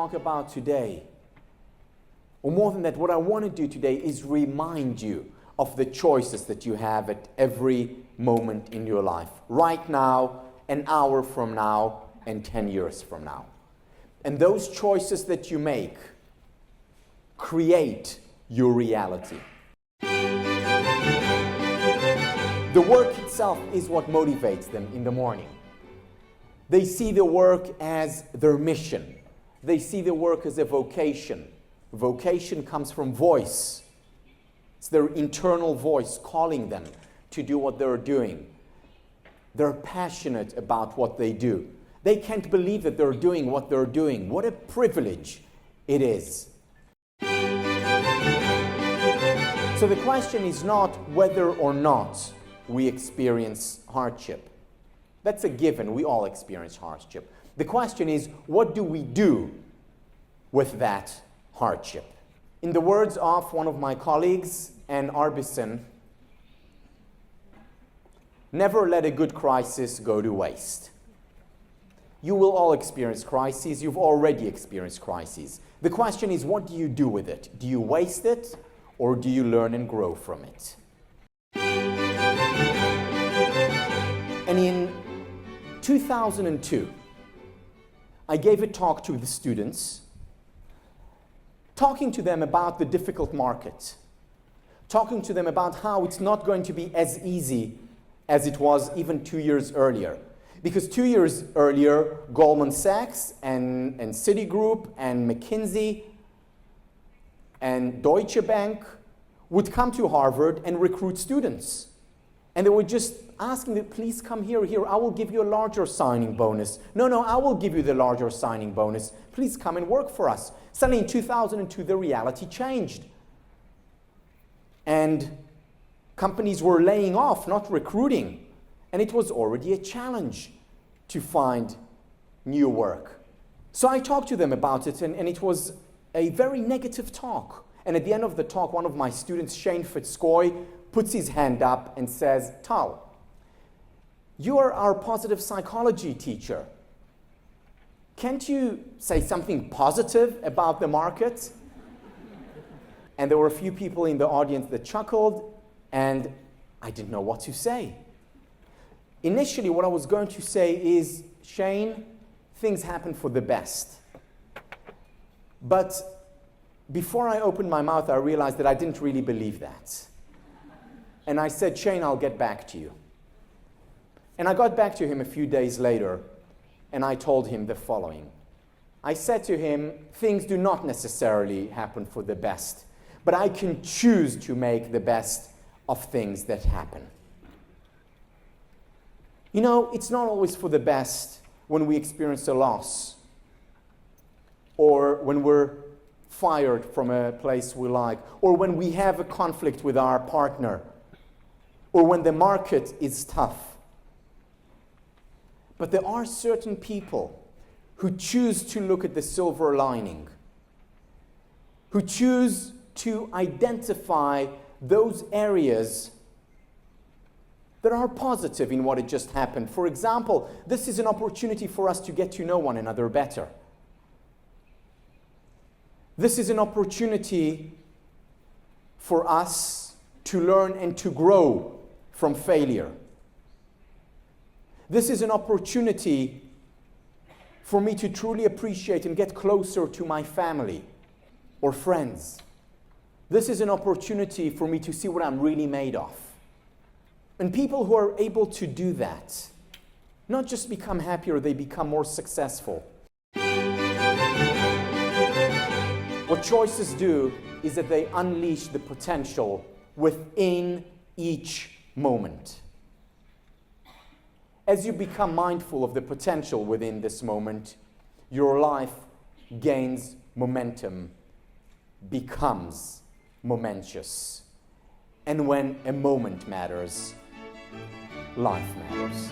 talk about today, or more than that, what I want to do today is remind you of the choices that you have at every moment in your life. Right now, an hour from now, and 10 years from now. And those choices that you make create your reality. The work itself is what motivates them in the morning. They see the work as their mission. They see the work as a vocation. Vocation comes from voice. It's their internal voice calling them to do what they're doing. They're passionate about what they do. They can't believe that they're doing what they're doing. What a privilege it is. So the question is not whether or not we experience hardship. That's a given. We all experience hardship. The question is, what do we do with that hardship? In the words of one of my colleagues, Ann Arbison, never let a good crisis go to waste. You will all experience crises. You've already experienced crises. The question is, what do you do with it? Do you waste it, or do you learn and grow from it? And in 2002, I gave a talk to the students, talking to them about the difficult market, talking to them about how it's not going to be as easy as it was even 2 years earlier. Because 2 years earlier, Goldman Sachs and Citigroup and McKinsey and Deutsche Bank would come to Harvard and recruit students. And they were just asking them, please come here, I will give you a larger signing bonus. No, I will give you the larger signing bonus. Please come and work for us. Suddenly in 2002, the reality changed. And companies were laying off, not recruiting. And it was already a challenge to find new work. So I talked to them about it, and it was a very negative talk. And at the end of the talk, one of my students, Shane Fitzcoy, puts his hand up and says, Tal, you are our positive psychology teacher. Can't you say something positive about the market? And there were a few people in the audience that chuckled, and I didn't know what to say. Initially, what I was going to say is, Shane, things happen for the best. But before I opened my mouth, I realized that I didn't really believe that. And I said, Shane, I'll get back to you. And I got back to him a few days later, and I told him the following. I said to him, things do not necessarily happen for the best, but I can choose to make the best of things that happen. You know, it's not always for the best when we experience a loss, or when we're fired from a place we like, or when we have a conflict with our partner, or when the market is tough. But there are certain people who choose to look at the silver lining, who choose to identify those areas that are positive in what had just happened. For example, this is an opportunity for us to get to know one another better. This is an opportunity for us to learn and to grow from failure. This is an opportunity for me to truly appreciate and get closer to my family or friends. This is an opportunity for me to see what I'm really made of. And people who are able to do that, not just become happier, they become more successful. What choices do is that they unleash the potential within each moment. As you become mindful of the potential within this moment, your life gains momentum, becomes momentous. And when a moment matters, life matters.